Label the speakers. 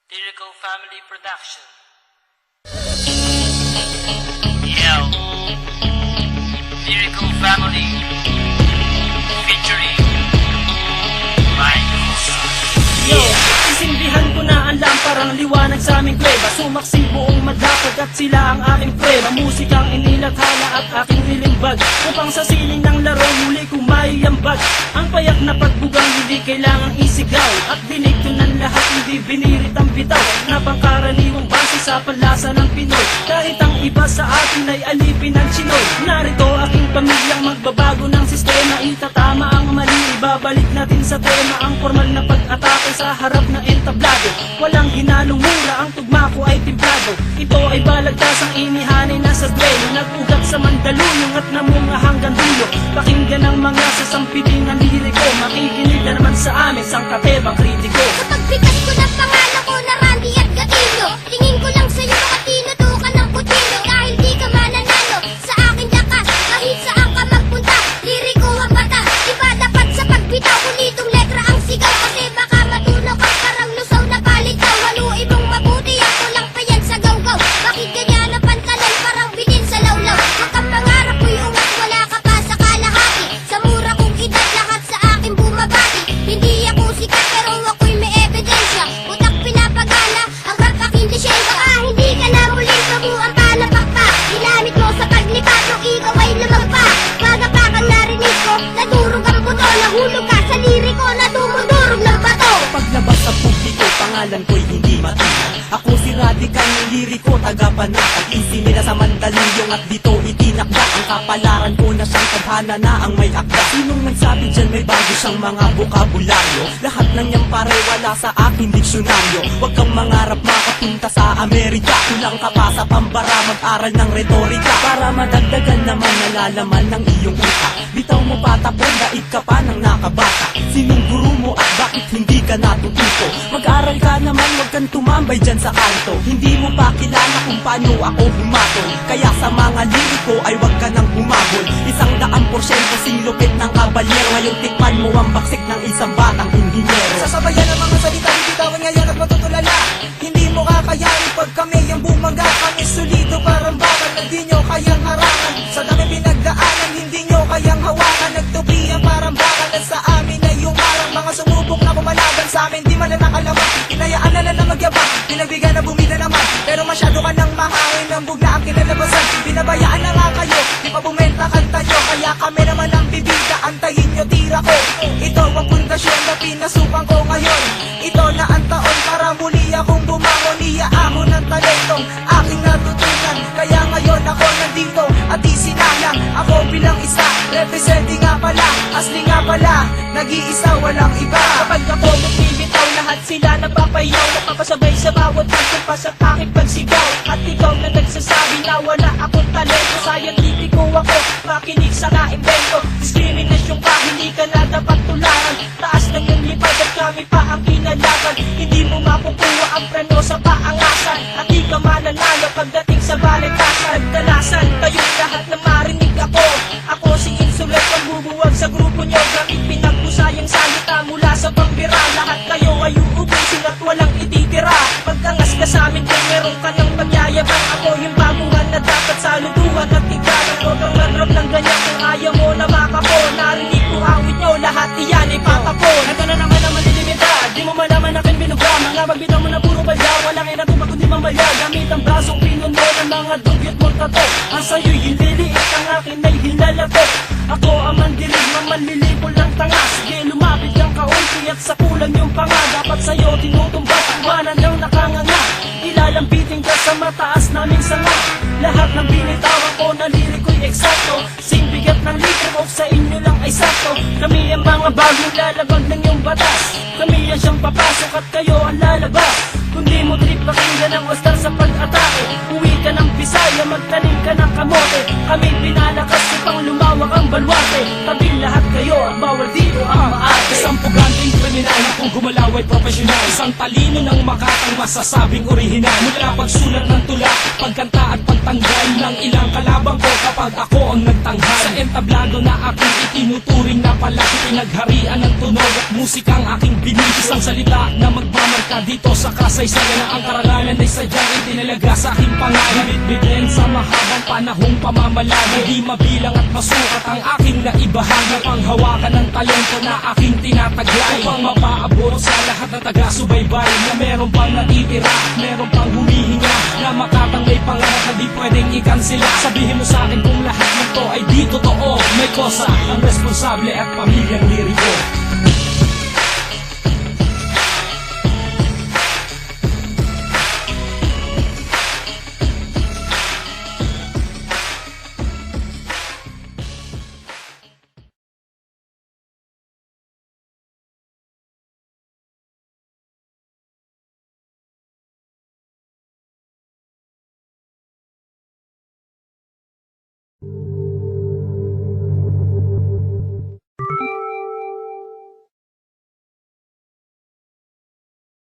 Speaker 1: Lyrical Family Production. Yo, Lyrical Family featuring Mike.
Speaker 2: Yo, isindihan ko na ang lamparang liwanag sa aming kuweba. Sumaksi buong madapag at sila ang aking prueba. Musikang inilathala at aking nilimbag, upang sa siling ng laro muli kong maiambag. Ang payak na pagbugang hindi kailangang isigaw, at binigto ng lahat hindi binirit ang bitaw, na pangkaraniwang base sa panlasa ng Pinoy. Kahit ang iba sa atin ay alipin ng Chinoy, narito aking pamilyang magbabago ng sistema. Itatama ang mali, ibabalik natin sa tema ang formal na pag-atake sa harap na entablado. Walang hinalong mura, ang tugma ko ay timplado. Ito ay balagtasang inihanay na sa duelo, nag-ugat sa Mandaluyong at namunga hanggang dulo. Pakinggan ang mga sasampitin ng liriko, makikinig na naman sa amin sang katebang kritiko.
Speaker 3: Kapag bigat ko na pangalan ko na Randy at Gatillo, tingin ko lang sa'yo at tinutukan ng kutsilyo. Dahil di ka mananalo sa aking lakas, kahit saan ka magpunta, liriko ang bata. Di ba dapat sa pagbitaw, kulitong letra ang sigaw, kasi baka matunaw ka parang lusaw na palitaw. Haluin mong mabuti, ako lang pa yan sa gaw-gaw. Bakit ganyan ang pantalan, parang bilin sa lawlaw? Huwag kang pangarap ko'y ungat, wala ka pa sa kalahati. Sa mura kong edad, lahat sa akin bumabati. Hindi ako sikat pero ako'y may ebidensya. Utak pinapagana, ang rap aking lisensya. Baka hindi ka na muling kabuang palapak pa. Ginamit mo sa paglipat, nung ikaw ay lumagpa. Magapakan narinig ko, nadurog ang buto. Nahulog ka sa liriko, na dumudurog ng bato.
Speaker 2: Paglabas sa publiko, pangalan ko'y hindi matinag. Ako si Radical ng liriko, taga-panatag. Isi nila sa Mandaluyong at dito itinakda. Ang kapalaran ko na siyang tadhana na ang may akda. Sinong nagsabi dyan may bago siyang mga bokabularyo? Lahat ng niyang pare wala sa aking diksyonaryo. Huwag kang mangarap makapunta sa Amerika. Kulang ka pa sa pambara, mag-aral ng retorika, para madagdagan naman nalalaman ng iyong utak. Bitaw mo patapon, daig ka pa ng nakabata. Sinong guru mo at bakit hindi ka natututo? Mag-aral ka naman, huwag kang tumambay dyan sa kanto. Hindi mo pa kilala kung paano ako humatol, kaya sa mga liriko ay huwag ka nang humabol. 100% singlupit ng kabalyero, ngayon tikman mo ang baksik ng isang batang inhinyero.
Speaker 4: Sasabayan ang mga salita, bitawan ngayon at matutulala. Hindi mo kakayanin pag kami ang bumaga. Kami solido parang bakal na di nyo kayang harangan. Sa dami pinagdaanan, hindi nyo kayang hawakan. Nagtupian parang bakal at sa amin ay umarang. Mga sumubok na kumalaban sa amin, di man na nakalaman. Hinayaan na lang magyabang, pinagbigyan na bumida naman. Pero masyado ka nang mahangin, ang bugna ang kinalabasan. Binabayaan na nga kayo, di pa bumenta kanta nyo. Kaya kami naman ang bibida, antayin nyo tira ko. Ito ang pundasyon na pinasukan ko ngayon. Ito na ang taon para muli akong bumangon. Iyaahon ng talentong aking natutunan. Kaya ngayon ako nandito at isinalang ako bilang isa, representing nga pala, asli nga pala, nag-iisa walang iba.
Speaker 2: Kapag ako bumibitaw, lahat sila napapayaw, napapasabay sa bawat pagkumpas at aking pagsigaw. At ikaw na nagsasabi na wala akong talento, scientifico ako, makinig sa naimbento. Diskriminasyon ka, hindi ka na dapat tularan. Taas ng iyong lipad at kami pa ang kinalaban. Hindi mo makukuha ang preno sa paangasan, at di ka mananalo pagdating sa balitasan. Nagdalasan kayong lahat na marinig ako. Ako si Insulet, ang bubuwag sa grupo nyo. Gamit pinagpusayang salita mula sa pambira. Lahat kayo ay uubusin at walang ititira. Pagkangas ka sa amin kung meron ka ng pagyayabang. Ako yung baguhan na dapat saluduhan at tigana. Huwag kang lanrap ng ganyan kung ayaw mo na makapo. Narinig ko awit nyo, lahat iyan ay patapon. Ito na naman ang malilimita, di mo malaman aking binuga. Mga magbitaw mo na puro balya, walang inatubag kundi mamaya. Gamit ang brasong pinuno ng mga dugyot mong tato. Ang sa'yo'y hililiit, ang akin ay hilalato. Ako ang mandilig, mamanlilipol ng tanga. Sige lumapit kang kaunti at sa kulang yung panga. Dapat sa'yo tinutumbat, iwanan ng nakanganga. Ilalambitin ka sa mataas naming sanga. Lahat ng binitawan ko na liriko'y eksakto. Sing bigat ng litro, sa inyo lang ay sakto. Kami ang mga bagong lalabag ng iyong batas. Kami ang siyang papasok at kayo ang lalabas. Kundi mo trip pakinggan ang wastar sa pag-atake. Uwi ka ng Bisaya, magtanim ka ng kamote. Kami pinalakas upang lumawak ang balwate. Tabi lahat kayo at bawal dito ang maate.
Speaker 5: Isang puganteng kriminal na kung gumalaw ay profesional. Isang talino ng makatang masasabing orihinal. Mula pagsulat ng tula, pagkanta at pagtanggal ng ilang kalabang ko kapag ako ang nagtanghal. Sa entablado na aking itinuturing na palaki, pinagharian ng tunog at musikang aking binig. Isang salita na magmamarka Na dito sa kasaysayan na ang karangalan ay sadyang itinalaga sa aking pangalan. Bitbitin sa mahabang panahong pamamalagi, di mabilang at masukat ang aking naibahagi. Panghawakan ng talento na aking tinataglay, upang mapaabot sa lahat ng taga-subaybay na meron pang natitira, meron pang humihinga, na makatanggay pangarap na di pwedeng ikansila. Sabihin mo sa akin kung lahat nito ay di totoo. May kosa ang responsable at pamilyang liriko.